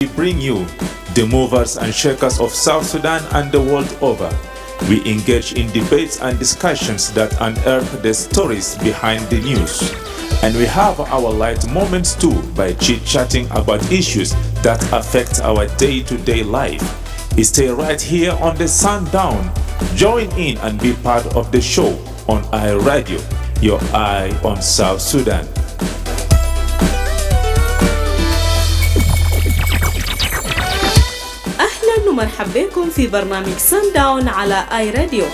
We bring you the movers and shakers of South Sudan and the world over. We engage in debates and discussions that unearth the stories behind the news. And we have our light moments too by chit-chatting about issues that affect our day-to-day life. Stay right here on the Sundown. Join in and be part of the show on iRadio, your eye on South Sudan. أهلا ومرحبا بكم في برنامج سانداون على آي راديو.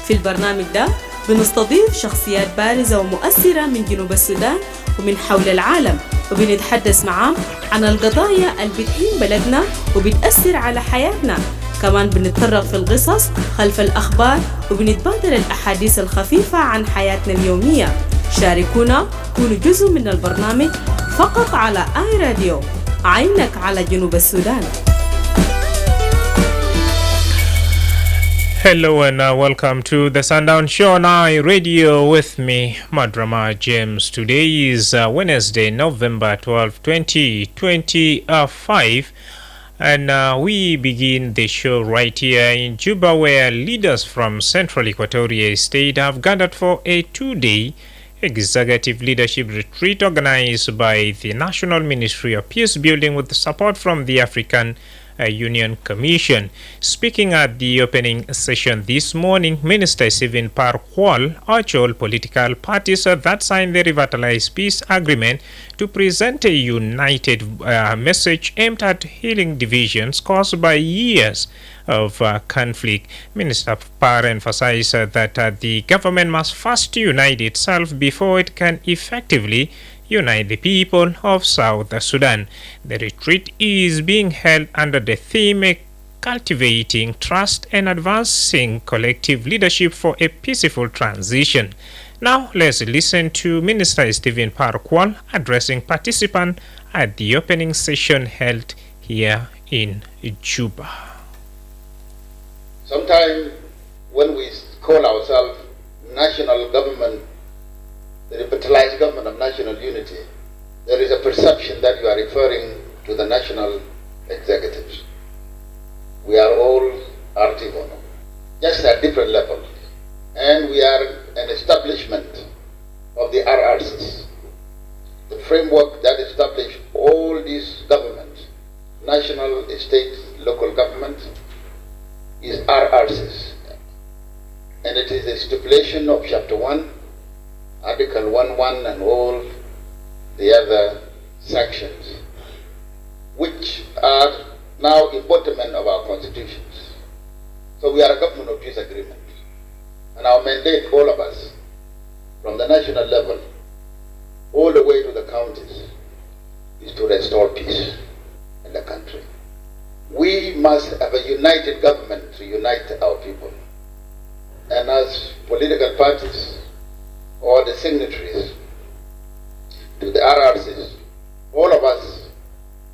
في البرنامج ده بنستضيف شخصيات بارزة ومؤثرة من جنوب السودان ومن حول العالم، وبنتحدث معاهم عن القضايا اللي بتهم بلدنا وبتأثر على حياتنا. كمان بنتطرق في القصص خلف الأخبار وبنتبادل الأحاديث الخفيفة عن حياتنا اليومية. شاركونا، كونوا جزء من البرنامج فقط على آي راديو، عينك على جنوب السودان. Hello and welcome to the Sundown Show on iRadio with me, Madrama James. Today is Wednesday, November 12, 2025. And we begin the show right here in Juba, where leaders from Central Equatoria State have gathered for a two-day executive leadership retreat organized by the National Ministry of Peace Building with support from the African Union Commission. Speaking at the opening session this morning, Minister Stephen Parkwall urged all political parties that signed the revitalized peace agreement to present a united message aimed at healing divisions caused by years of conflict. Minister Parr emphasized that the government must first unite itself before it can effectively unite the people of South Sudan. The retreat is being held under the theme Cultivating Trust and Advancing Collective Leadership for a Peaceful Transition. Now let's listen to Minister Stephen Parkwall addressing participants at the opening session held here in Juba. Sometimes when we call ourselves national government, the revitalized government of national unity, there is a perception that you are referring to the national executives. We are all Artigono, just at different levels. And we are an establishment of the RRCs, the framework that established all these governments, national, state, local government, is RRCs. And it is a stipulation of Chapter 1, Article 1.1 and all the other sections, which are now embodiment of our constitutions. So we are a government of peace agreement. And our mandate, all of us, from the national level, all the way to the counties, is to restore peace in the country. We must have a united government to unite our people. And as political parties, or the signatories to the RRCs, all of us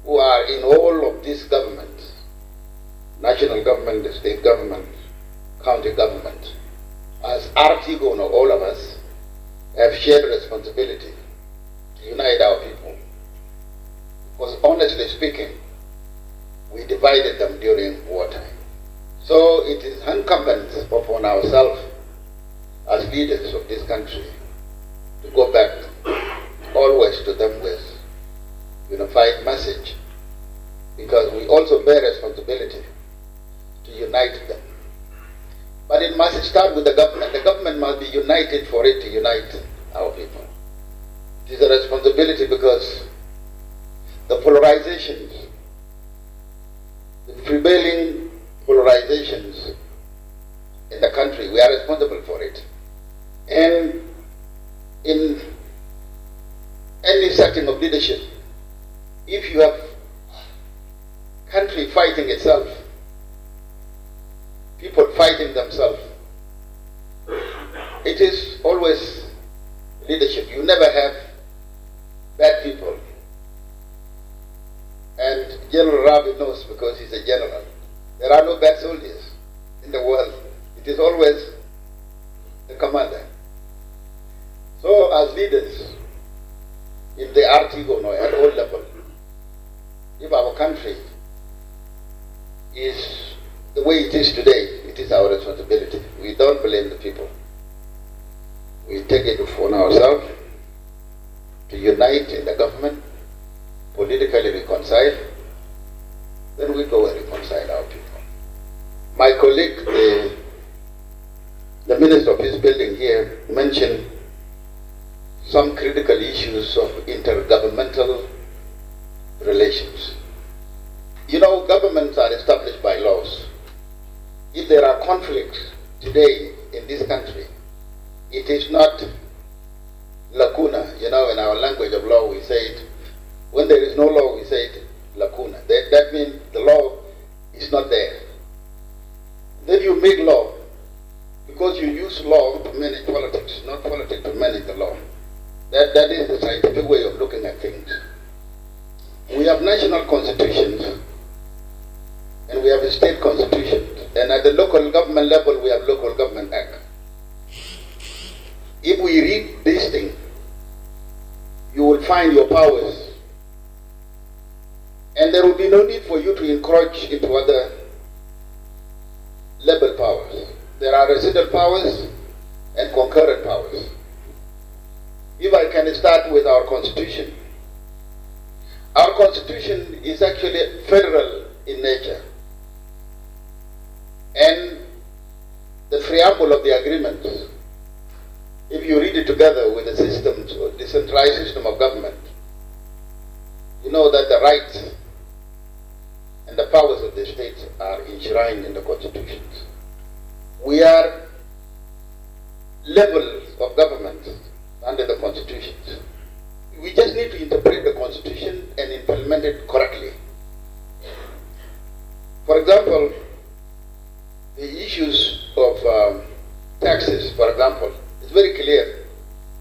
who are in all of these governments, national government, the state government, county government, as Artigono, all of us have shared responsibility to unite our people. Because honestly speaking, we divided them during wartime. So it is incumbent upon ourselves as leaders of this country to go back always to them with unified message, because we also bear responsibility to unite them. But it must start with the government. The government must be united for it to unite our people. It is a responsibility because the polarizations, the prevailing polarizations in the country, we are responsible for it. And in any setting of leadership, if you have country fighting itself, people fighting themselves, it is always leadership. You never have bad people. And General Rabi knows because he's a general. There are no bad soldiers in the world. It is always the commander. So as leaders in the Artigono at all levels, country is the way it is today. It is our responsibility. We don't blame the people. We take it upon ourselves to unite in the government, politically reconcile, then we go and reconcile our people. My colleague, the Minister of Peace Building here, mentioned some critical issues of intergovernmental relations. You know, governments are established by laws. If there are conflicts today in this country, it is not lacuna. You know, in our language of law, we say it, when there is no law, we say it lacuna. That means the law is not there. Then you make law because you use law to manage politics, not politics to manage the law. That is the scientific way of looking at things. We have national constitutions and we have a state constitution. And at the local government level, we have local government act. If we read this thing, you will find your powers. And there will be no need for you to encroach into other level powers. There are residual powers and concurrent powers. If I can start with our constitution. Our constitution is actually federal in nature. And the preamble of the agreement, if you read it together with the system, decentralized system of government, you know that the rights and the powers of the states are enshrined in the constitutions. We are levels of government under the constitutions. We just need to interpret the constitution and implement it correctly. For example, the issues of taxes, for example, it's very clear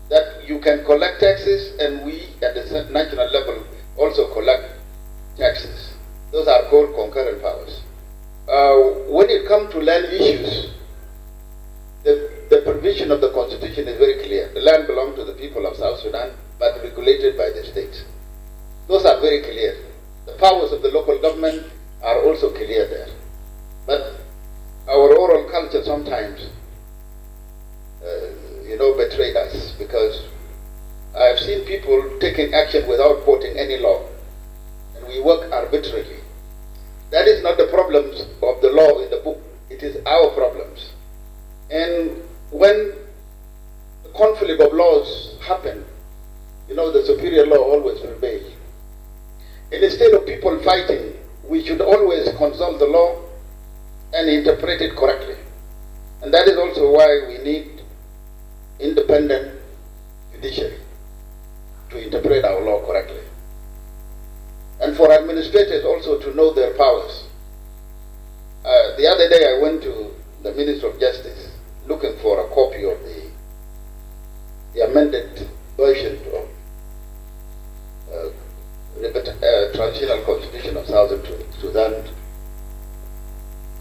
that you can collect taxes and we at the national level also collect taxes. Those are called concurrent powers. When it comes to land issues, the provision of the constitution is very clear. The land belongs to the people of South Sudan, but regulated by the states. Those are very clear. The powers of the local government are also clear there. But our oral culture sometimes, betray us, because I have seen people taking action without quoting any law, and we work arbitrarily. That is not the problems of the law in the book. It is our problems. And when the conflict of laws happen, the superior law always prevails. And instead of people fighting, we should always consult the law and interpret it correctly. And that is also why we need independent judiciary to interpret our law correctly. And for administrators also to know their powers. The other day I went to the Minister of Justice looking for a copy of the amended version of the Transitional Constitution of South Sudan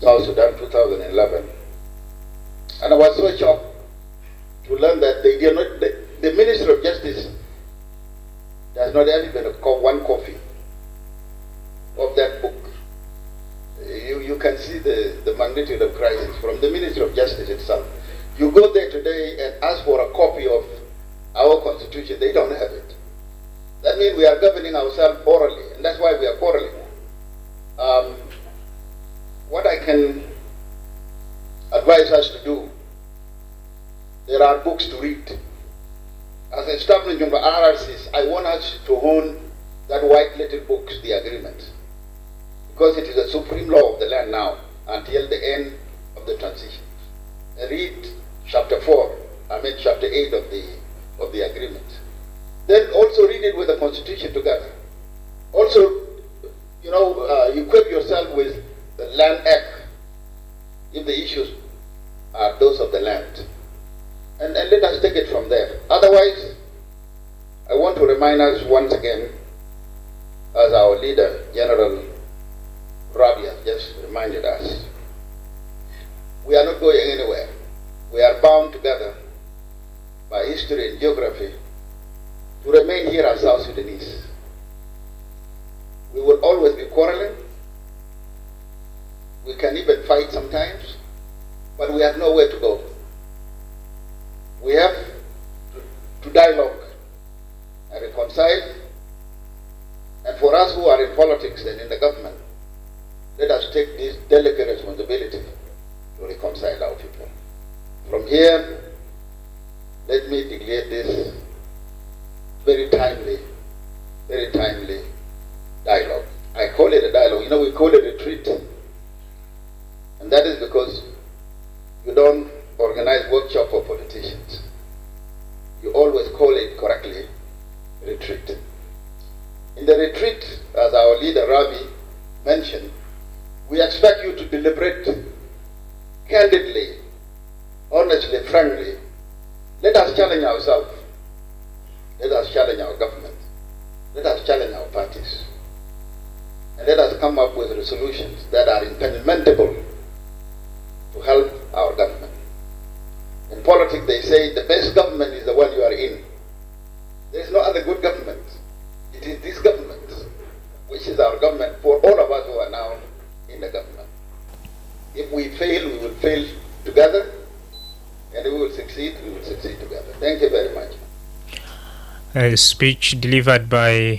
2011. And I was so shocked to learn that they did not, the Minister of Justice does not have even one copy of that book. You can see the magnitude of crisis from the Minister of Justice itself. You go there today and ask for a copy of our constitution, they don't have it. That means we are governing ourselves orally, and that's why we are quarreling. What I can advise us to do, there are books to read. As established in the RRCs, I want us to own that white little books, the agreement, because it is the supreme law of the land now until the end of the transition. And read chapter 8 of the agreement. Then also read it with the constitution together. Also, equip yourself with the Land Act if the issues are those of the land. And let us take it from there. Otherwise, I want to remind us once again, as our leader, General Rabia, just reminded us, we are not going anywhere. We are bound together by history and geography to remain here as South Sudanese. We will always always be quarreling. We can even fight sometimes, but we have nowhere to go. We have to dialogue and reconcile. And for us who are in politics and in the government, let us take this delicate responsibility to reconcile our people. From here, let me declare this very timely dialogue. I call it a dialogue. You know, we call it a retreat. And that is because you don't organize workshop for politicians. You always call it correctly retreat. In the retreat, as our leader Rabi mentioned, we expect you to deliberate candidly, honestly, frankly. Let us challenge ourselves. Let us challenge our government. Let us challenge our parties. And let us come up with resolutions that are implementable to help our government. In politics, they say the best government is the one you are in. There is no other good government. It is this government, which is our government for all of us who are now in the government. If we fail, we will fail together, and if we will succeed together. Thank you very much. A speech delivered by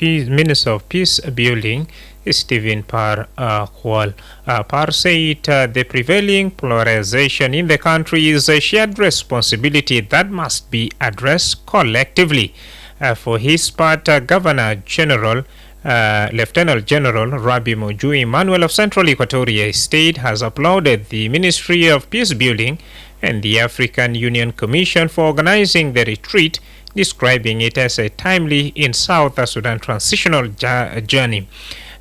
Minister of Peace Building, Stephen Kwal. Par said the prevailing polarization in the country is a shared responsibility that must be addressed collectively. For his part, Governor General Lieutenant General Rabi Moju Emmanuel of Central Equatoria State has applauded the Ministry of Peace Building and the African Union Commission for organizing the retreat, describing it as a timely in South Sudan transitional journey.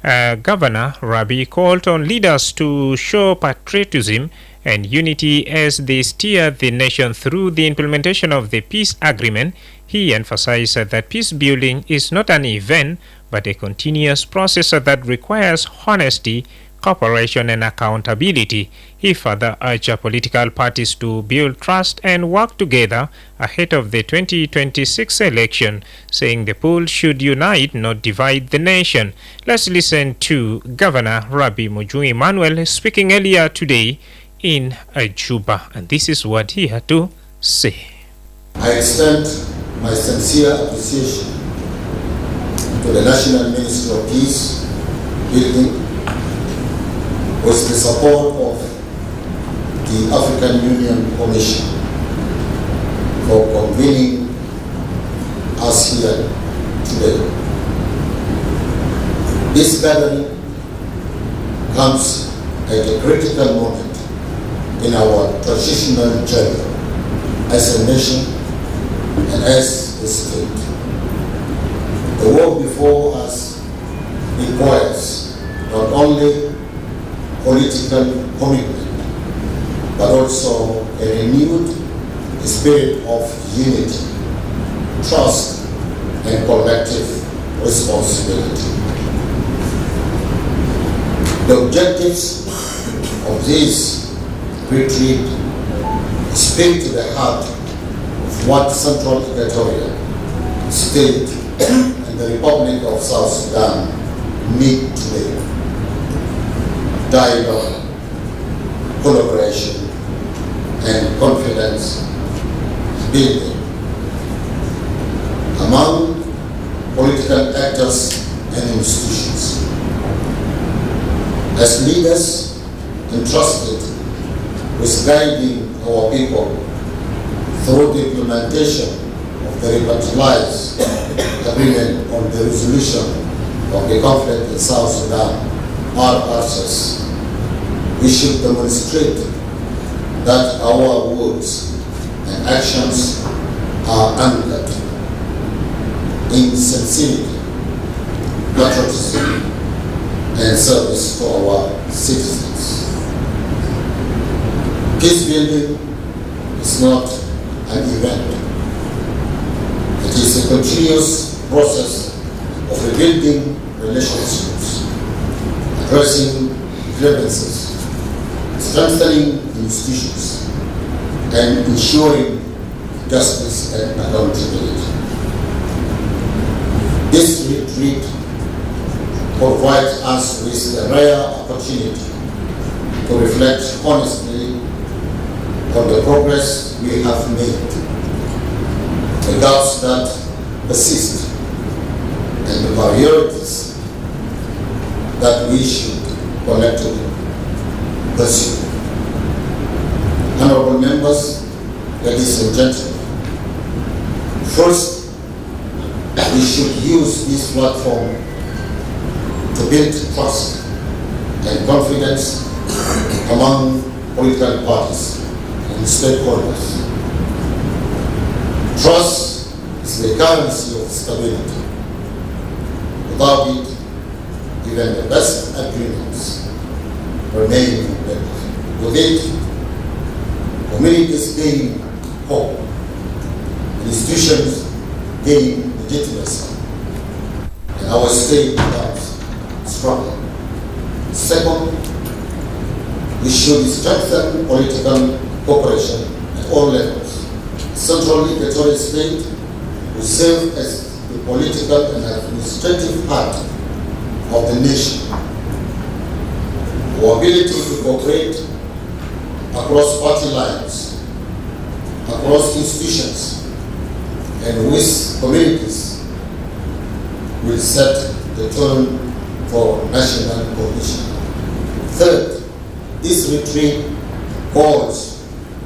Governor Rabi called on leaders to show patriotism and unity as they steer the nation through the implementation of the peace agreement. He emphasized that peace building is not an event but a continuous process that requires honesty, cooperation and accountability. He further urged political parties to build trust and work together ahead of the 2026 election, saying the poll should unite, not divide the nation. Let's listen to Governor Rabi Moju Emmanuel speaking earlier today in Juba, and this is what he had to say. I extend my sincere appreciation to the National Ministry of Peace Building with the support of the African Union Commission for convening us here today. This gathering comes at a critical moment in our transitional journey as a nation and as a state. The work before us requires not only political commitment, but also a renewed spirit of unity, trust, and collective responsibility. The objectives of this retreat speak to the heart of what Central Equatoria State and the Republic of South Sudan need today. Dialogue, collaboration, and confidence building among political actors and institutions. As leaders entrusted with guiding our people through the implementation of the revitalized agreement on the resolution of the conflict in South Sudan, RRCS, we should demonstrate that our words and actions are anchored in sincerity, patriotism, and service to our citizens. Peace building is not an event. It is a continuous process of rebuilding relationships, addressing grievances, strengthening institutions, and ensuring justice and accountability. This retreat provides us with a rare opportunity to reflect honestly on the progress we have made, the gaps that persist, and the priorities that we should collectively pursue. Honorable members, ladies and gentlemen, first, we should use this platform to build trust and confidence among political parties and stakeholders. Trust is the currency of stability. Without it, even the best agreements remain invalid. With it, communities gain hope, institutions gain legitimacy, and our state becomes stronger. Second, we should strengthen political cooperation at all levels. Central Equatorial State will serve as the political and administrative heart of the nation. Our ability to cooperate across party lines, across institutions, and with communities will set the tone for national cohesion. Third, this retreat calls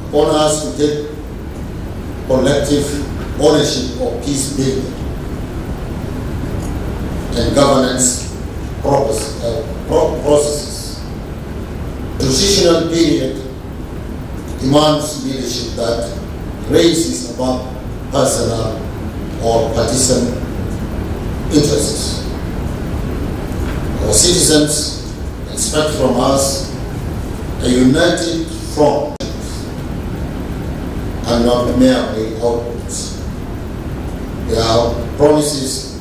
upon us to take collective ownership of peace building and governance processes. The transitional period demands leadership that raises above personal or partisan interests. Our citizens expect from us a united front and not merely outputs. They are promises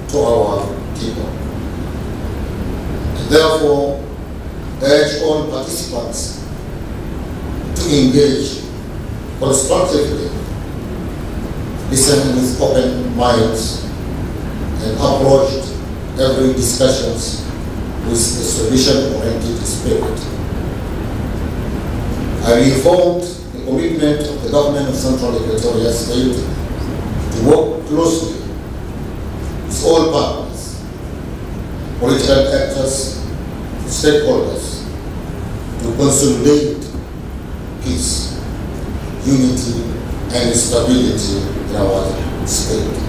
to our people. And therefore, urge all participants to engage constructively, listen with open minds, and approach every discussions with a solution-oriented spirit. I reaffirmed the commitment of the government of Central Equatoria State to work closely with all partners, political actors, stakeholders, to consolidate peace, unity, and stability in our state.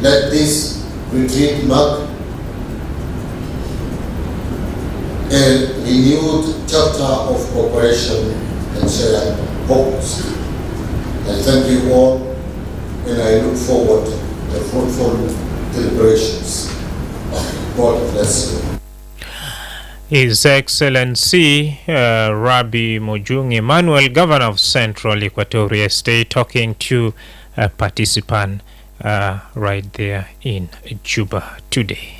Let this retreat mark a renewed chapter of cooperation and shared hopes. I thank you all, and I look forward to fruitful deliberations. God bless you. His Excellency Rabbi Mujung Emmanuel, Governor of Central Equatoria State, talking to a participant right there in Juba today.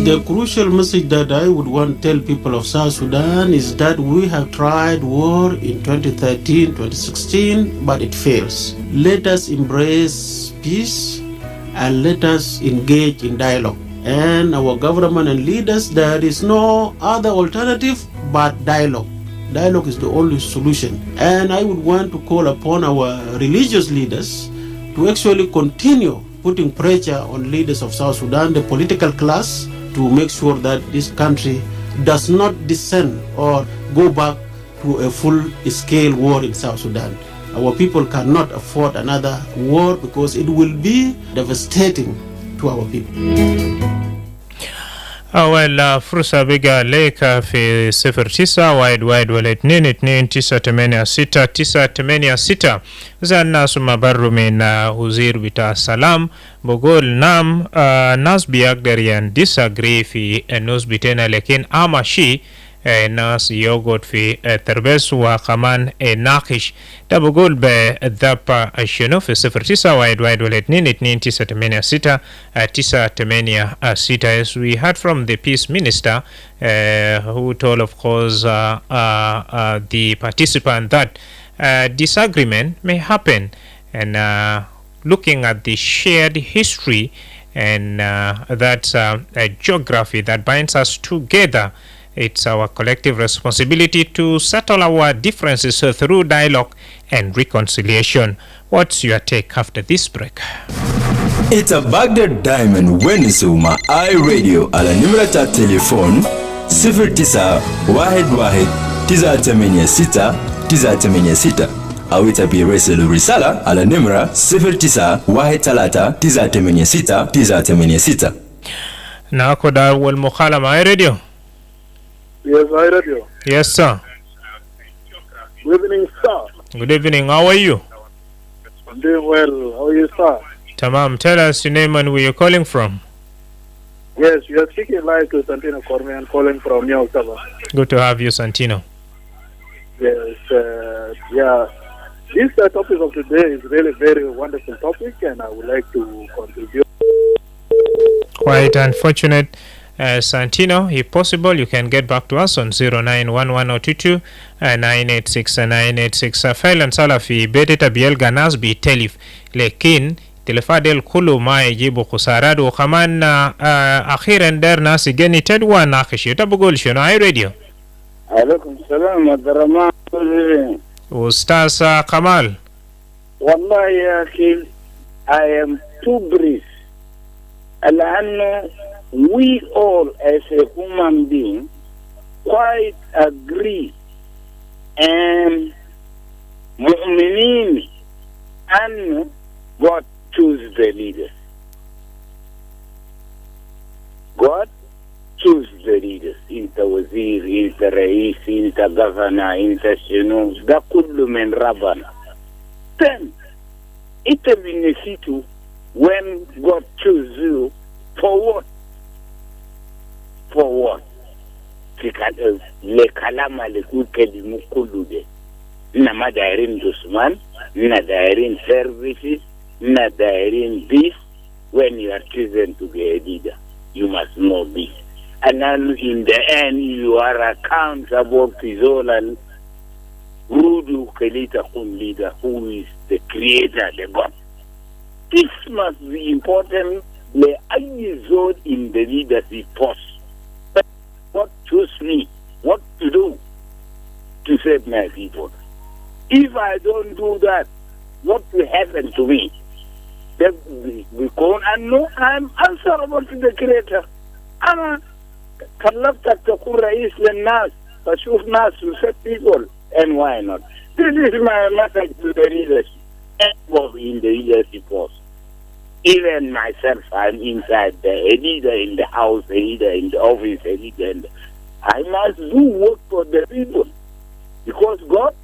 The crucial message that I would want to tell people of South Sudan is that we have tried war in 2013, 2016, but it fails. Let us embrace peace and let us engage in dialogue. And our government and leaders, there is no other alternative but dialogue. Dialogue is the only solution. And I would want to call upon our religious leaders to actually continue putting pressure on leaders of South Sudan, the political class, to make sure that this country does not descend or go back to a full-scale war in South Sudan. Our people cannot afford another war because it will be devastating to our people. Fursa biga leka fi 09 wide wala 22986 za nasu mabarru min huzir bita salam bogol nam nas biagdar yan disagree fi nus bitena lekin ama shi ناس يوجد في تربس وكمان ناقش ده بقول بالذبح شنو في 09112986 as we heard from the peace minister who told of course the participant that disagreement may happen and looking at the shared history and that's a geography that binds us together. It's our collective responsibility to settle our differences through dialogue and reconciliation. What's your take after this break? It's a Baghdad Diamond Wenisuma iRadio على نمرة التليفون 0911-986-986 أو يرسل رسالة على نمرة 0913-986-986. ناخد أول مكالمة iRadio. Yes, iRadio. Yes, sir. Good evening, sir. Good evening. How are you? I'm doing well. How are you, sir? Tamam. Tell us your name and where you're calling from. Yes, you are speaking live to Santino Cormian, calling from New October. Good to have you, Santino. Yes, yeah. This topic of today is really very wonderful topic, and I would like to contribute. Quite unfortunate, Santino. If possible, you can get back to us on 0911-022-986-986. Failan Salafi bedeta bielga nas bi telif lekin telefadel kulu ma yajibu khusarad wa kaman akhiran dar nas gani tadwa naqish tabugol shino iRadio. عليكم السلام مدرما. Ustaz Kamal. والله يا أخي I am too brief. لأنه we all as a human being quite agree and مؤمنين أن God choose the leaders. God choose the leaders. انت وزير، انت رئيس، انت governor، انت شنو، ده كله من ربنا. Then it benefits when God choose you for what? For what? لكلام لكل كلمة كله ده. إنما دايرين دشمن، إنما دايرين services، إنما دايرين this. When you are chosen to be a leader, you must know this. And then in the end, you are accountable to Zola Rudu Kelita Kun leader, who is the creator, the God. This must be important. The zone in the leadership post. What choose me? What to do to save my people? If I don't do that, what will happen to me? Then we go and know I'm answerable to the creator. طلبتك تكون رئيس للناس فشوف ناس وست people, and why not? This is my message to the leadership. Everybody in the leadership post. Even myself, I'm inside a leader in the house, a leader in the office, a leader in the... I must do work for the people. Because God,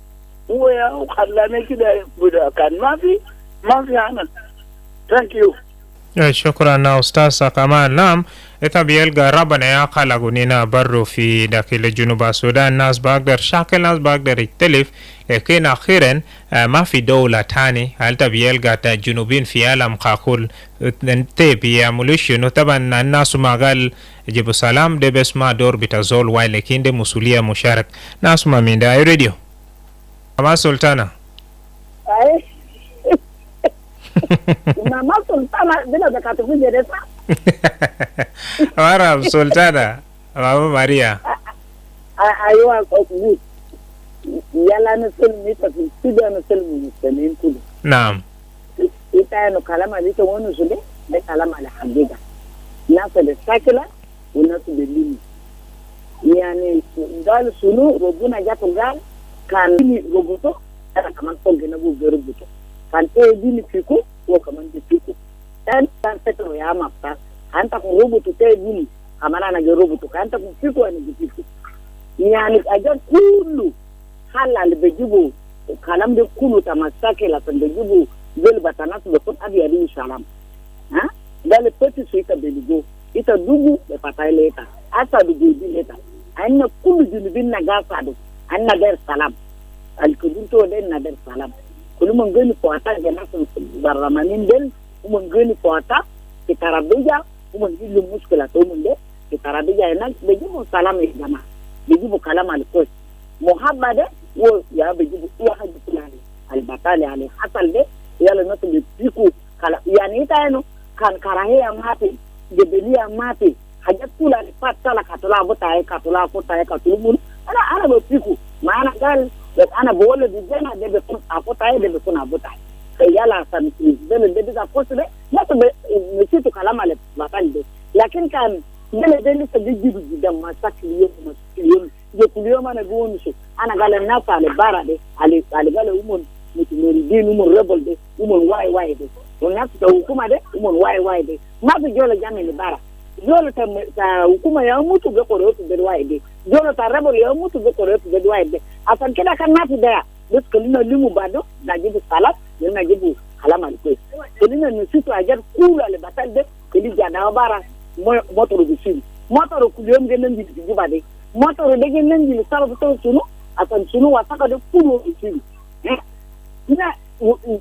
who can make it with a canmafi, thank you. شكرا أستاذ كمال. نعم بيلقى ربنا يقال غنينا برو في داخل جنوب السودان. ناس بقدر شاكل، ناس بقدر يختلف، لكن أخيرا ما في دولة تاني هل بيلقى جنوبين في عالم قاقول بيعملوا شنو. طبعا الناس ما قال جيبوا سلام ده بس ما دور بتزول واي، لكن ده مسؤولية مشارك. ناس ما من ده راديو ما سلطانة. Mama Sultana bila da katufunje desa. Mara Sultana, Mama Maria. Aywa ko ku. Yala na sulmi ta fi studio na sulmi musulmin kudu. Naam. Ita no kalama lito wonu sule, da kalama la habiga. Nasu da sakila, nasu da limi. Yani dal sunu robuna jato gal kan ni robuto, ana kaman songe na bu robuto. Kante dini fiku wo kaman di fiku dan peto ya mapta anta ko robotu te dini kamana na robotu kanta ko fiku ani di fiku yani aja kullu halal be jibu kalam de kullu tamasake la pende jibu vel batana to ko abi ali salam ha dale peti suita be ligo ita dubu be patai leta asa dubu di leta anna kullu junubin na gasa do anna der salam al kudunto den na der salam kulu mengeni kuota jana baramanin del mengeni kuota kitarabeja mengeni muskila to munde kitarabeja enak bejibu salam jama bejibu kalam al-kos muhabbade wo ya bejibu ya hadi fulani al-batali ali hasal de yalla natu biku kala yani ita eno kan karahe amati de beli amati hajat kula patala katula butai katula futai katulun ana bo piku mana gal ana bole di jana de be kun afutai de be kun abutai yala san bele de da posle ya to be situ kalama le batande lakin kan bele de se digidu gidam masakliyo je kuliyo mana gonu shi ana gala nasa le bara de ale gala umon mutumeri din umon rebel de umon wai de on nasu da hukuma de umon wai de mabu jole jame le bara jole ta hukuma ya mutu ga kore to de wai de jole ta rebel ya mutu ga kore to de wai de asan kida kan nasu da dukkan limu bado da jibu salat yana jibu kalama le kwes kelina ni situ ajar kula le batal de keli jana bara motoru bisiri motoru kuliyom genen di jiba de motoru de genen di salu to sunu asan sunu wasaka de kulu bisiri na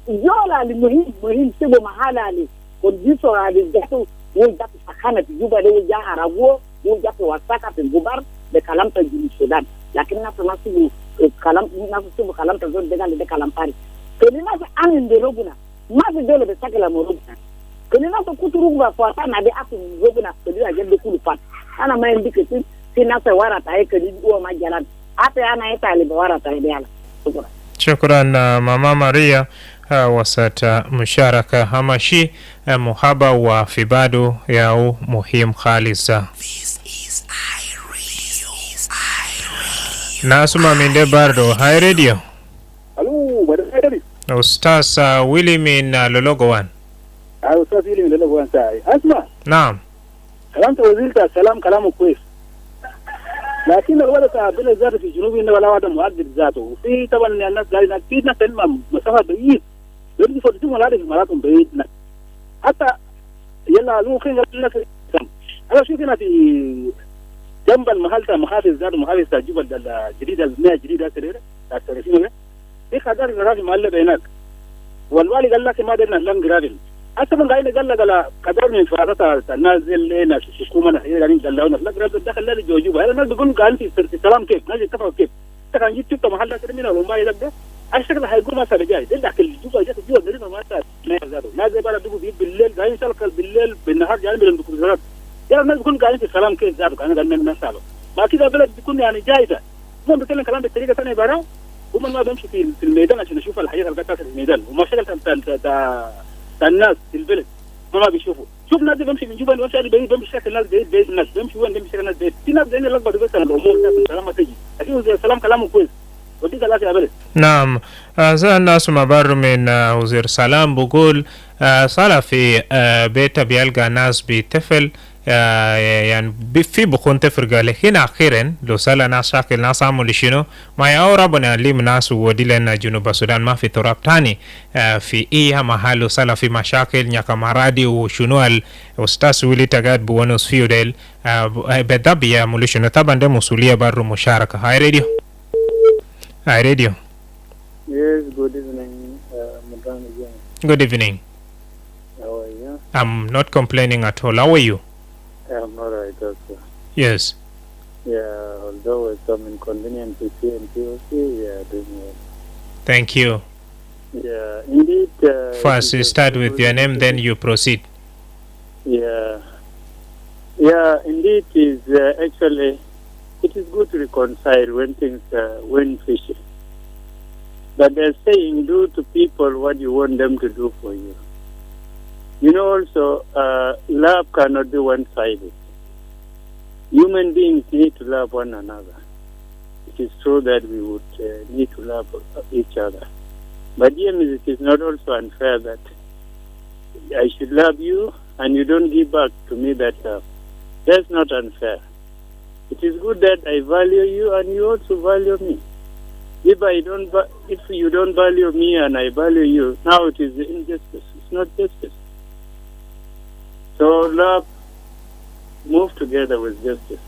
yola li muhim sebo mahala li kondiso ali gato wo jato sakana juba de ja harago wo jato wasaka pe gubar de kalamta jini Sudan lakini na tunasibu kalamta zone de kalampari kelina sa anin de roguna ma de dole be sakala mo roguna kelina so kuturuga kwa sana de asu roguna kelina jende kulu pat ana mai ndike sina sa warata e kelina o majalan ate ana eta le warata e ala shukran mama Maria wasata musharaka hamashi muhaba wa fibado yao muhim khalisa nasuma minde bardo High Radio. Hello, Madrama. Ustaz Willy min Lologowan. Ustaz Willy min Lologowan sai. Asma. Naam. Kalam tawzilta salam kalamu kwes. لكن الولد بلا ذات في جنوب إنه ولا واحد مؤدب ذاته وفي طبعا الناس قاعدين أكيد نتكلم مسافة بعيد يرجع فرصتهم ولا في مراتهم بعيد حتى يلا لو خين الناس أنا شوف هنا في جنب المحل تاع محافظ ذات محافظ تاع جبل الجديدة المياه الجديدة سريرة تاع سريرة في خدار جرافي محل بينك والوالي قال لك ما درنا لم جرافي أصلاً قاعدين قال لك على قدر من فرصة تنازل لنا في حكومة هي قاعدين قالوا لك رجل دخل لا جوجوبه هذا الناس بيقولوا قاعدين في السلام كيف ناس يتفقوا كيف كان جيت شفت محل ترمينا وما يلقى ده الشكل هيقول ما صار جاي ده الجوبه جت جوا درينا ما صار ما زي بقى بيجوا بالليل قاعدين يسلك بالليل بالنهار جايين من الدكتورات يا الناس بيقولوا قاعدين في السلام كيف ذاته كان قاعدين ما صاروا ما كده بلد بيكون يعني جايزه هم بيتكلم كلام بالطريقه ثانيه براو هم ما بيمشي في الميدان عشان يشوف الحقيقه اللي قاعده في الميدان وما شغل الناس في البلد ما بيشوفوا شوف ناس بيمشي من جبل ومشي بيمشي شكل ناس بيت الناس بيمشي وين بيمشي ناس بيت في ناس زين لخبطوا بس الامور السلام تجي لكن زي السلام كلامه كويس ودي ثلاثه يا بلد نعم زي الناس مبر من وزير سلام بقول صار في بيت بيلقى ناس بيتفل يعني في بكون تفرق لكن أخيرا لو سأل ناس شاكل ناس عمل شنو ما يعربنا لي ناس ودي لنا جنوب السودان ما في تراب تاني في إيه محل سأل في مشاكل نيا كمارادي وشنو الأستاذ ويلي تقعد بونوس فيو ديل بدأ يعمل شنو طبعا ده مسؤولية برو مشاركة هاي راديو Yes, good evening, Madrama. Good evening. How are you? I'm not complaining at all. How are you? I'm alright also. Yes. Yeah, although with some inconveniences here in POC, we are doing well. Thank you. Yeah, indeed. First, you start with your name, then you proceed. Yeah. Yeah, indeed, actually, it is good to reconcile when things when fishy. But they're saying, do to people what you want them to do for you. You know, also, love cannot be one-sided. Human beings need to love one another. It is true that we would need to love each other. But dear it is not also unfair that I should love you and you don't give back to me that love. That's not unfair. It is good that I value you and you also value me. If you don't value me and I value you, now it is injustice. It's not justice. So love move together with justice.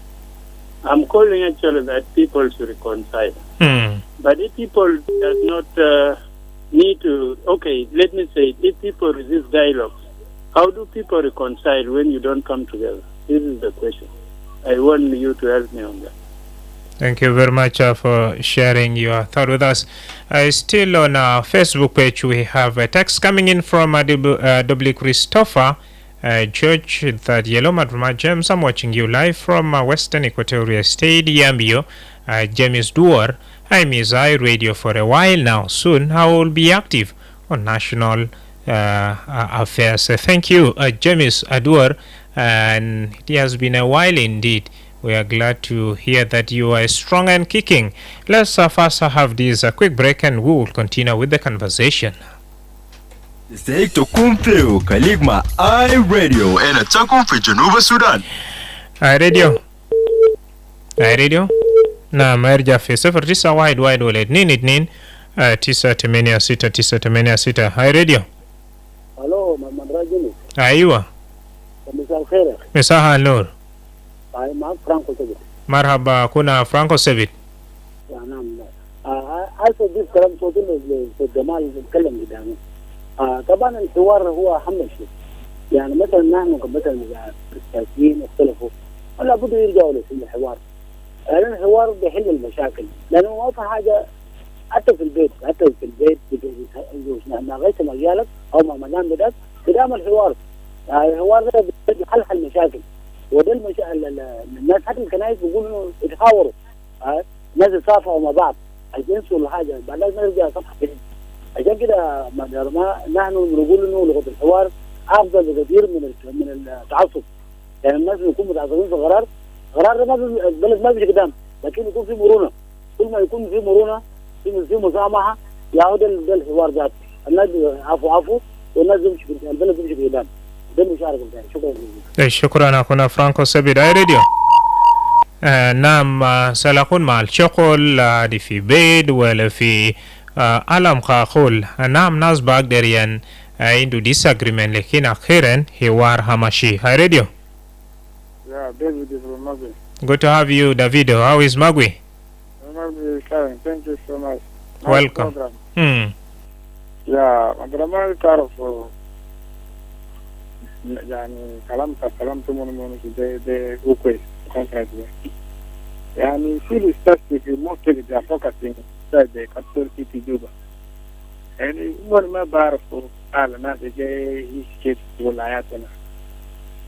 I'm calling actually that people should reconcile. But if people does not need to, okay, let me say, if people resist dialogue, how do people reconcile when you don't come together? This is the question. I want you to help me on that. Thank you very much for sharing your thought with us. Still on our Facebook page, we have a text coming in from W. Christopher. George, that Yellow Madrama James, I'm watching you live from Western Equatoria State, Yambio. James Duor, I'm I Radio for a while now. Soon I will be active on national affairs. Thank you, James Aduor, and it has been a while indeed. We are glad to hear that you are strong and kicking. Let's first have this quick break and we will continue with the conversation. Stay to kumfeu Kaligma I Radio and a takum for Genova, Sudan. I Radio. Na merja fi 09 wide wale 2 986 Hi Radio. Hello, Madrama. Aywa. Misal khair. Misaha nur. Ay ma Franco Sebit. Marhaba, kuna Franco Sebit. Ya naam. Also this kalam صوتين الجمال نتكلم قدامه. طبعا الحوار هو اهم شيء. يعني مثلا نحن كمثلا السياسيين اختلفوا ولا بد يرجعوا للحوار. لأن الحوار بيحل المشاكل، لأنه ما في حاجة حتى في البيت ما غيت مجالك أو ما مدام بدأت قدام الحوار. الحوار ده بيحل المشاكل، وده الناس حتى الكنائس بيقولوا إنه يتحاوروا، الناس يتصافحوا مع بعض عشان ينسوا الحاجة، بعدين نرجع صفحة جديدة. عشان كده نحن بنقول إنه لغة الحوار أفضل بكثير من التعصب. يعني الناس بيكونوا متعصبين في قرار ده البلد ما بيجي قدام، لكن يكون في مرونة. كل ما يكون في مرونة في مسامحة يعود الحوار ذاته، الناس عفو والناس بيمشي البلد بيمشي قدام. ده المشاركة بتاعي. شكرا جزيلا. شكرا أخونا فرانكو سبيد اي راديو. نعم سلاكون مع الشغل دي في بيت ولا في ألم خاخول. نعم ناس بقدرين عنده disagreement لكن أخيرا حوار همشي. اي راديو. Yeah, David is from Magui. Good to have you, Davido. How is Magui? Magui is fine. Thank you so much. Welcome. Yeah, Madrama is part of يعني كلام تمون the request conference. يعني في specific mostly they are focusing inside the capital city Juba. يعني ما بعرف على الناس جاي يشكي ولاياتنا.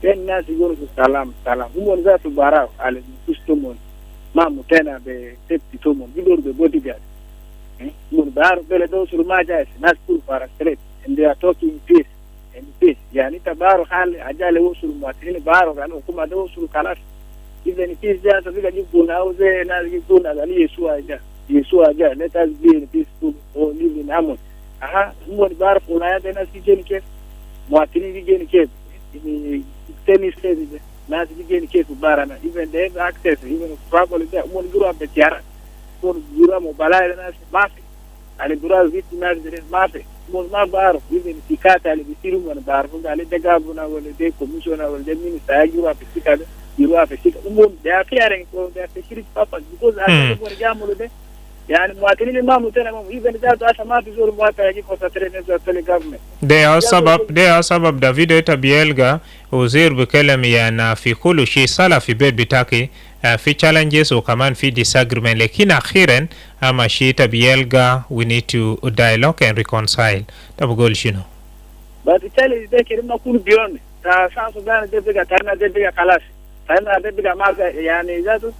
الناس يقولوا سلام هم ذات براو على المستمون ما متنا بسيفتي تومون يدور ببودي جارد من بعرف بلدوس ما جايس ناس كل فارستريت and they are talking peace يعني تبارو حال عجال وصل مواطنين بارو يعني حكومة ده وصل خلاص إذا peace جاء سبيل يجيبون أو زي ناس يجيبون على يسوع جاء let us be in peaceful or live in harmony هم بعرف ولايات الناس يجين كيف مواطنين يجين كيف tennis states nas again case barana even they have access even probably that one grew up the tiara one grew up mobile nas mafi ali grew up with nas there mafi mon ma bar even sikata ali bisiru mon bar fun ali daga buna wala de commissioner wala de minister grew up sikata grew up sikata mon they are fearing for their security purpose because I don't jamu de يعني مواطنين ما متنا even that عشان ما في زور مواطن يجي concentrate على government ده سبب دافيد تبيلغا وزير بكلام يعني في كل شيء صار في بيت بتاعي في challenges وكمان في disagreement لكن أخيرا أما شيء تبيلغا we need to dialogue and reconcile تبقول شنو but بالتالي ده كده ما كل beyond سان سودان ده بيجا تانا ده بيجا خلاص تانا ده بيجا ما يعني ذاته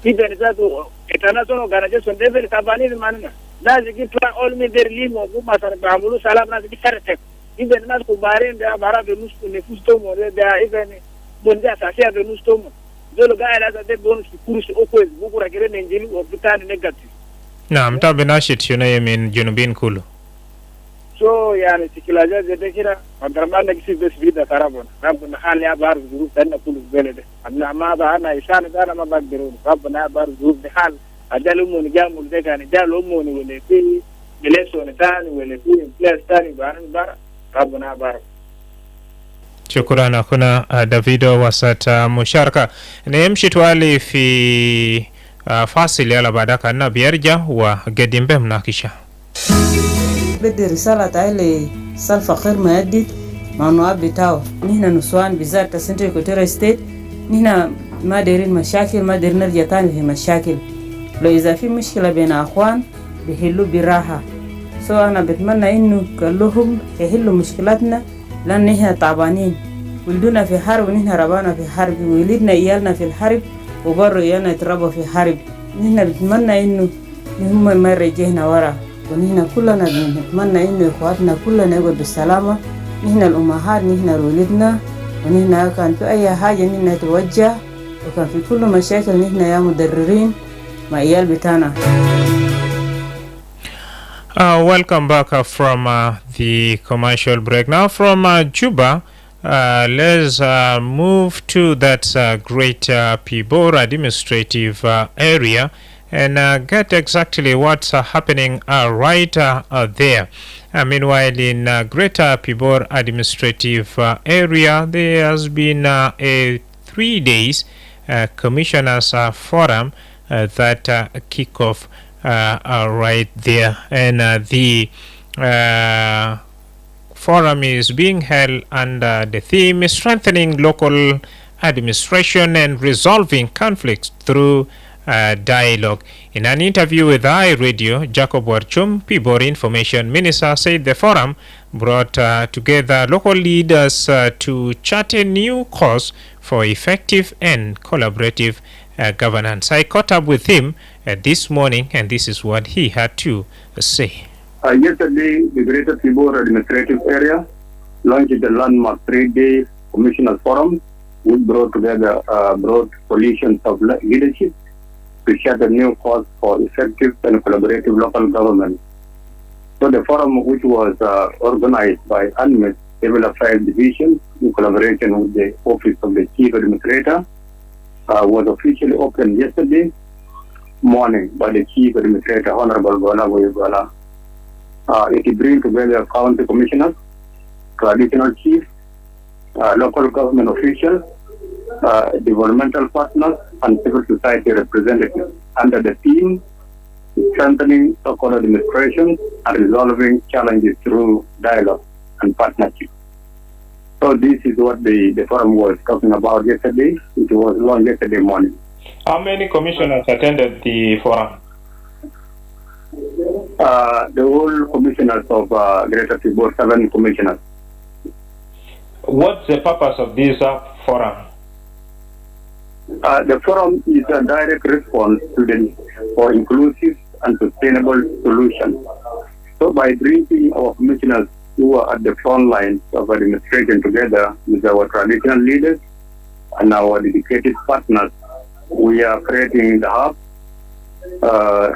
even ذاته international organization they very tabani manana nazi kitwa all me their limo kuma sana baamulu salam nazi kitarete even nas kubarin da bara de nusku ne fustomo da even bonja sasia de nustomo dolo gaela da de bonus kurus okwez bukura kire nenjili obitani negative naam tabenashit yuna min junubin kulu so yani tikilaja de kira Madrama na kisi bes vida karabona rabbuna hali ya bar zuruf tanna kulu belede amna ma ba ana isana dana ma bagdiru rabbuna bar zuruf de hal ajalo mon jamul de kan jalo mon wala fi beleso tani wala fi place tani bara rabbuna bar شكرا أخونا دافيدو وسط مشاركة نمشي توالي في فاصل يلا بعدك أنا بيرجع وقدم بمناقشة بدي رسالة تعالي سال فقير ما يدي مع نواب بتاعه نحن نسوان بزارة سنتري كوتيرا ستيت نحن ما دايرين مشاكل ما دايرين نرجع تاني في مشاكل لو إذا في مشكلة بين أخوان بيحلوا براحة أنا بتمنى إنه كلهم يحلوا مشكلاتنا لأن نحن تعبانين ولدنا في حرب ونحن ربانا في حرب ولدنا إيالنا في الحرب وبروا إيالنا يتربوا في حرب نحن نتمنى إنه هم ما يرجعنا ورا ونحن كلنا نتمنى إنه إخواتنا كلنا يقعدوا بالسلامة نحن الأمهات نحن ولدنا ونحن كان في أي حاجة نحن نتوجه وكان في كل مشاكل نحن يا مدررين مع إيال بتاعنا. Welcome back from the commercial break. Now from Juba, let's move to that great Pibor administrative area and get exactly what's happening right there. Meanwhile, in Greater Pibor administrative area, there has been a 3 days commissioners forum that kick off right there, and the forum is being held under the theme strengthening local administration and resolving conflicts through dialogue. In an interview with iRadio, Jacob Warchum, Pibor Information Minister, said the forum brought together local leaders to chart a new course for effective and collaborative governance. I caught up with him this morning, and this is what he had to say. Yesterday, the Greater Pibor Administrative Area launched the landmark 3-day Commissioners Forum, which brought together broad coalitions of leadership to chart a new course for effective and collaborative local government. So the forum, which was organized by UNMIS Civil Affairs Division in collaboration with the Office of the Chief Administrator, was officially opened yesterday morning by the Chief Administrator, Honorable Gola Goyogola. It brings together county commissioners, traditional chiefs, local government officials, developmental partners, and civil society representatives under the theme strengthening local administration and resolving challenges through dialogue and partnership. So this is what the forum was talking about yesterday. It was launched yesterday morning. How many commissioners attended the forum? The whole commissioners of Greater Pibor, 7 commissioners. What's the purpose of this forum? The forum is a direct response to the need for inclusive and sustainable solutions. So by bringing our commissioners who are at the front lines of administration together with our traditional leaders and our dedicated partners, we are creating the hub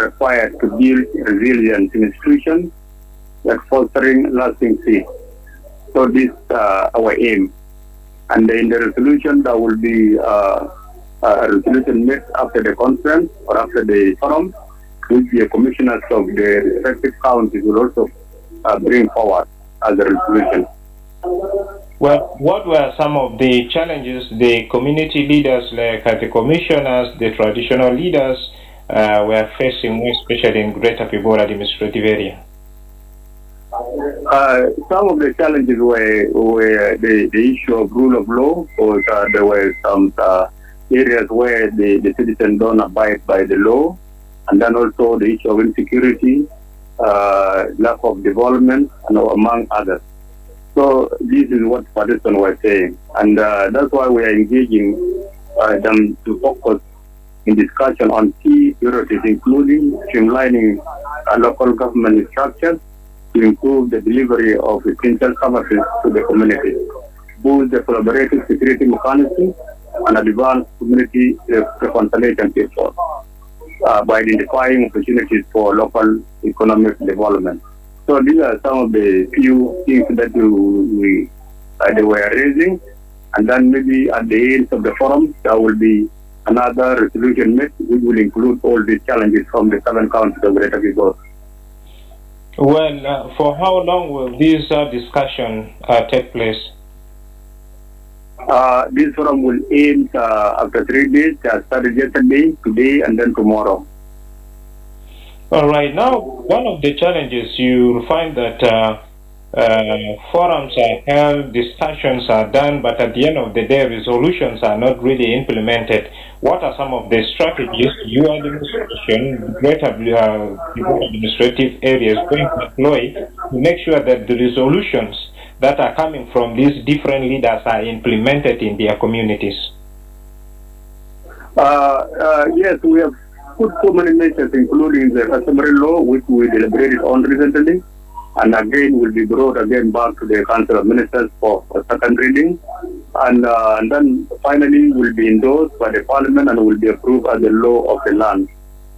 required to build resilient institutions that fostering lasting peace. So this is our aim. And in the resolution, there will be a resolution made after the conference or after the forum, which the commissioners of the respective counties will also bring forward as a resolution. Well, what were some of the challenges the community leaders, like the commissioners, the traditional leaders, were facing, especially in Greater Pibor administrative area? Some of the challenges were the issue of rule of law, because there were some areas where the citizens don't abide by the law, and then also the issue of insecurity, lack of development, and among others. So this is what participants were saying, and that's why we are engaging them to focus in discussion on key priorities, including streamlining local government structures to improve the delivery of essential services to the community, boost the collaborative security mechanism, and advance community reconciliation efforts by identifying opportunities for local economic development. So these are some of the few things that they were raising, and then maybe at the end of the forum there will be another resolution made which will include all these challenges from the 7 counties of Greater Pibor. Well, for how long will this discussion take place? This forum will end after 3 days. Started yesterday, today, and then tomorrow. All right. Now, one of the challenges you'll find that forums are held, discussions are done, but at the end of the day, resolutions are not really implemented. What are some of the strategies your administration, Greater administrative areas, going to employ to make sure that the resolutions that are coming from these different leaders are implemented in their communities? Yes, we have put so many measures, including the customary law, which we deliberated on recently, and again will be brought again back to the Council of Ministers for second reading, and then finally will be endorsed by the Parliament and will be approved as the law of the land.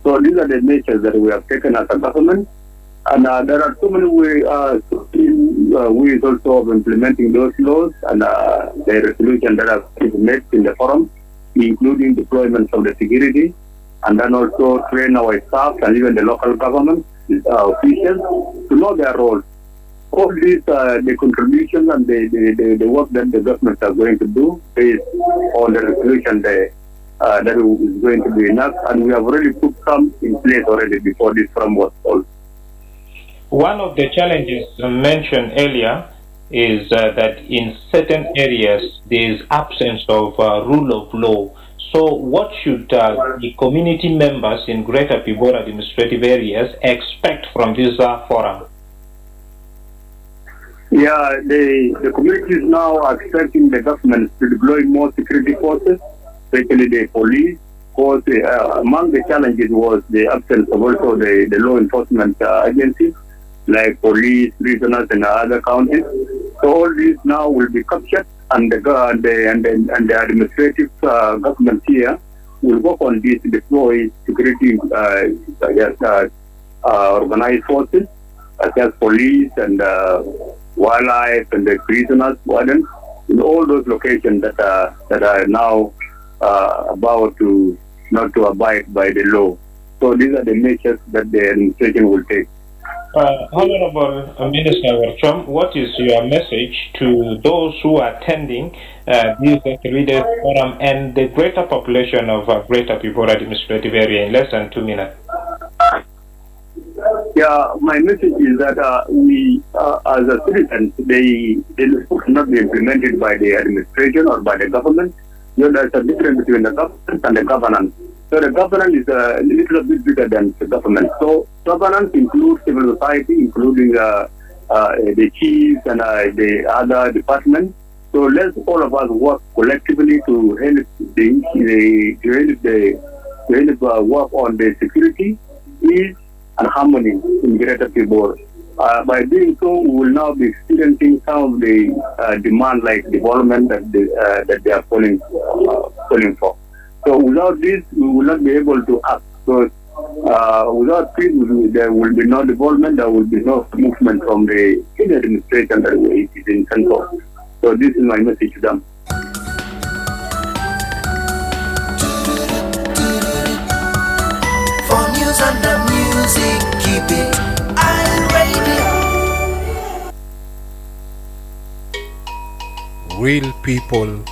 So these are the measures that we have taken as a government, and there are so many ways also of implementing those laws and the resolution that have been made in the forum, including deployment of the security, and then also train our staff and even the local government officials to know their role. All these, the contributions and the work that the government are going to do based on the resolution that is going to be enough, and we have already put some in place already before this forum was called. One of the challenges mentioned earlier is that in certain areas there is absence of rule of law. So what should the community members in Greater Pibor administrative areas expect from this forum? Yeah, the community is now expecting the government to deploy more security forces, especially the police, because among the challenges was the absence of also the law enforcement agencies like police, prisoners, and other counties. So all these now will be captured, and the administrative government here will work on this to deploy security organized forces such as police and wildlife and the prisoners, wardens, in all those locations that are now about to not to abide by the law. So these are the measures that the administration will take. Honorable Minister Warchom, what is your message to those who are attending this 3-day forum and the greater population of Greater Pibor administrative area in less than 2 minutes? Yeah, my message is that we, as a citizen, they cannot be implemented by the administration or by the government. You know, there's a difference between the government and the governance. So the governance is a little bit bigger than the government. So governance includes civil society, including the chiefs and the other departments. So let's all of us work collectively to help work on the security, peace, and harmony in Greater Pibor. By doing so, we will now be experiencing some of the demand like development that they are calling for. So without this, we will not be able to act. So without peace, there will be no development, there will be no movement from the administration that is in control. So this is my message to them. For news and the music, keep it iRadio. Real people,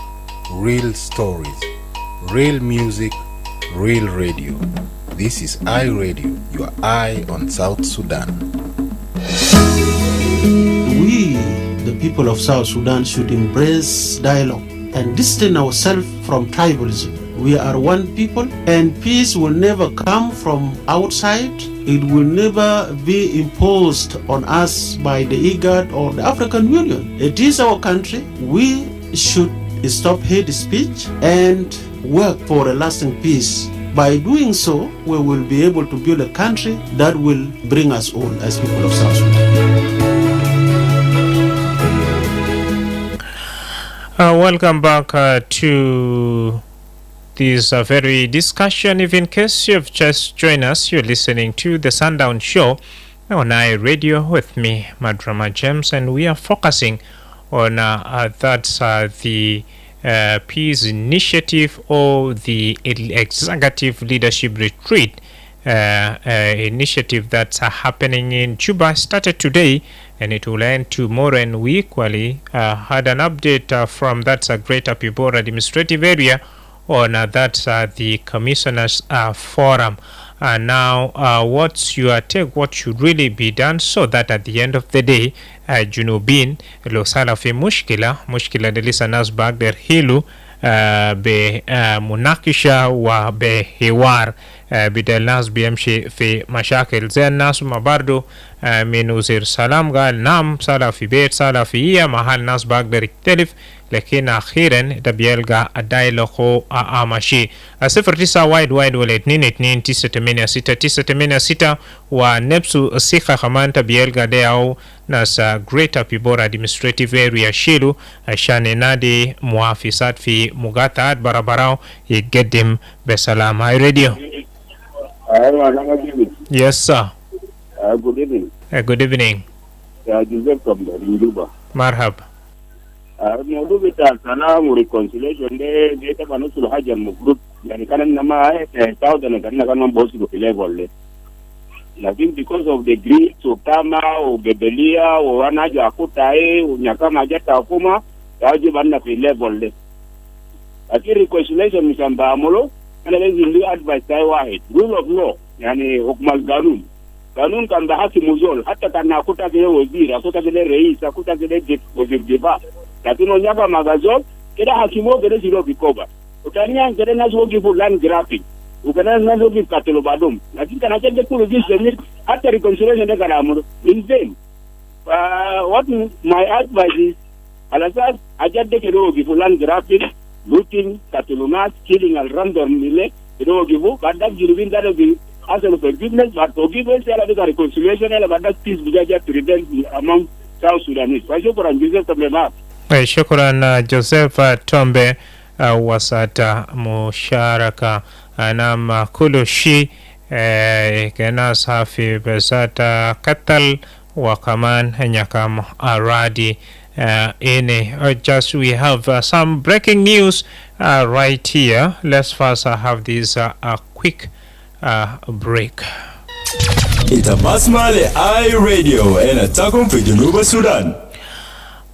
real stories, real music, real radio. This is iRadio, your eye on South Sudan. We, the people of South Sudan, should embrace dialogue and distance ourselves from tribalism. We are one people, and peace will never come from outside. It will never be imposed on us by the IGAD or the African Union. It is our country. We should stop hate speech and work for a lasting peace. By doing so, we will be able to build a country that will bring us all as people of South Sudan. Welcome back to this very discussion. If in case you've just joined us, you're listening to the Sundown show on iRadio with me, Madrama James, and we are focusing on the peace initiative or the executive leadership retreat initiative that's happening in Juba. Started today and it will end tomorrow, and we equally had an update from that Greater Pibor administrative area on the commissioners forum. Now what's your take? What should really be done so that at the end of the day Junubin lo sala fi mushkila de listeners bagder hilu be munakisha wa be hiwar بدأ الناس بيمشي في مشاكل زي الناس ما برضو من وزير السلام قال نعم صلاة في بيت صلاة في هي محل الناس بقدر يختلف لكن أخيرا ده بيلقى الدايلوغ ماشي 09 وايد ولا 22 986 ونفس الثقة كمان تبيلقى ده أو ناس Greater Pibor Administrative Area شيلو عشان ينادي محافظات في مقاطعات برابراو يقدم بسلام. هاي راديو. Yes sir. Good evening. Good evening. Joseph from Juba. مرحبا. الموضوع بتاع السلام والريكونسيليشن ده طبعا نص حاجه المفروض يعني كان انما تعودنا كان بوصلوا في ليفل ده لكن because of the greed وكما وجبليه وانا جا كوتا ونيكما جتا حكومه يجب ان في ليفل ده لكن ريكونسيليشن مش بعمله انا لازم لي ادفايس واحد رول اوف لو يعني حكم القانون قانون كان بحكم مزول حتى كان اكوتا كده وزير اكوتا كده رئيس اكوتا كده وزير دفاع lakini onyaka magazol kila hakimo gere silo bikoba utania gere nazo give land graphing ukana nazo give catalogum lakini kana chende kulu gise hata reconciliation de karamu in vain. What my advice is alasas ajade kero give land graphing looting catalogas killing al random mile kero give but that giving that will be as a forgiveness but forgiveness ala de reconciliation ala but that peace bijaja to prevent among South Sudanese. Kwa hiyo kwa ngize problema shukran Joseph Tombe wasata musharaka nam kulu shi kana safi besata katal wa kaman nyakam aradi just we have some breaking news right here. Let's first have this quick break. Itabasmale iRadio and Takum for Junuba Sudan.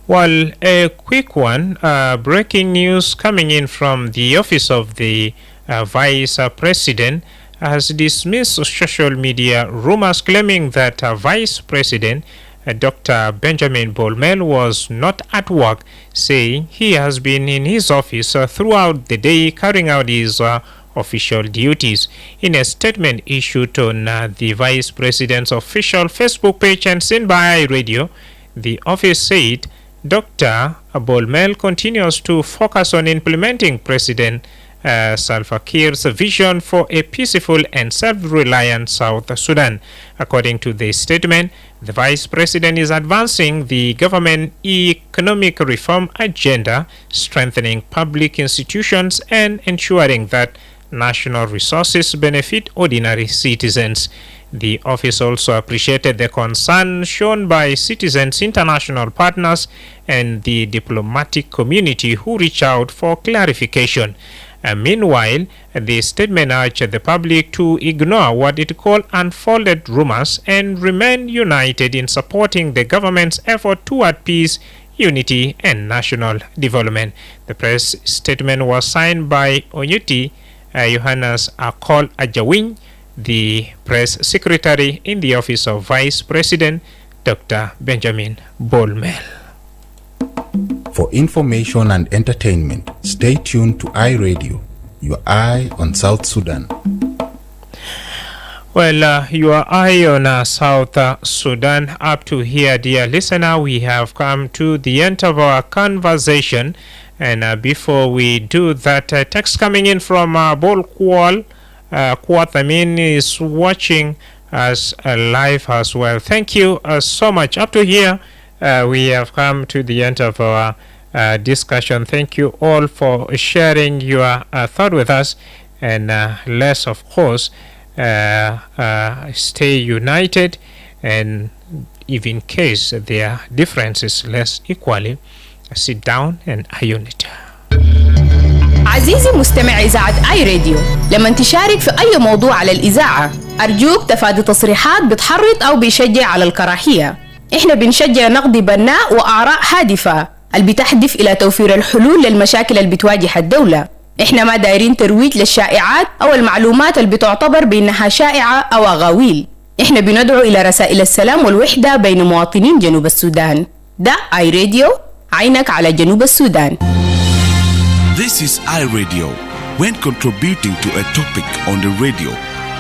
Well, a quick one, breaking news coming in from the office of the Vice President has dismissed social media rumors claiming that Vice President Dr. Benjamin Bolmel was not at work, saying he has been in his office throughout the day carrying out his official duties. In a statement issued on the Vice President's official Facebook page and seen by iRadio, the office said Dr. Bolmel continues to focus on implementing President Salva Kiir's vision for a peaceful and self-reliant South Sudan. According to the statement, the Vice President is advancing the government economic reform agenda, strengthening public institutions and ensuring that national resources benefit ordinary citizens. The office also appreciated the concern shown by citizens, international partners, and the diplomatic community who reached out for clarification. Meanwhile, the statement urged the public to ignore what it called unfounded rumors and remain united in supporting the government's effort toward peace, unity, and national development. The press statement was signed by Onyuti Yohannes Akol Ajawin, the press secretary in the office of Vice President Dr. Benjamin Bolmel. For information and entertainment, stay tuned to iRadio, your eye on South Sudan. Well, your eye on South Sudan. Up to here, dear listener, we have come to the end of our conversation. And before we do that, text coming in from Bol Kual. Kuatamin is watching us live as well. Thank you so much. Up to here, we have come to the end of our discussion. Thank you all for sharing your thought with us. And let's, of course, stay united. And if in case there are differences, let's equally sit down and iron it. عزيزي مستمع إذاعة آي راديو، لما تشارك في أي موضوع على الإذاعة أرجوك تفادي تصريحات بتحرض أو بيشجع على الكراهية. إحنا بنشجع نقد بناء وآراء هادفة اللي بتهدف إلى توفير الحلول للمشاكل اللي بتواجه الدولة. إحنا ما دايرين ترويج للشائعات أو المعلومات اللي بتعتبر بأنها شائعة أو أغاويل. إحنا بندعو إلى رسائل السلام والوحدة بين مواطنين جنوب السودان. ده آي راديو، عينك على جنوب السودان. This is iRadio. When contributing to a topic on the radio,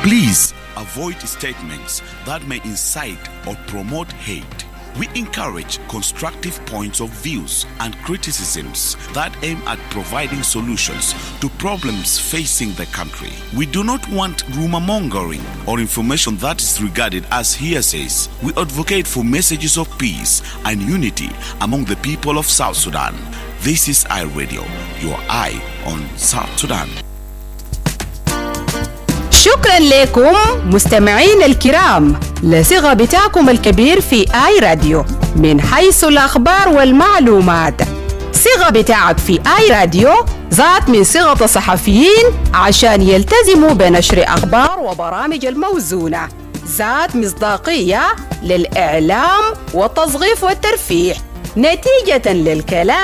Please avoid statements that may incite or promote hate. We encourage constructive points of views and criticisms that aim at providing solutions to problems facing the country. We do not want rumor mongering or information that is regarded as hearsays. We advocate for messages of peace and unity among the people of South Sudan. This is iRadio, your eye on South Sudan. شكرا لكم مستمعين الكرام لصغة بتاعكم الكبير في آي راديو من حيث الأخبار والمعلومات. صغة بتاعك في آي راديو ذات من صغة الصحفيين عشان يلتزموا بنشر أخبار وبرامج الموزونة، ذات مصداقية للإعلام والتصغيف والترفيه نتيجة للكلام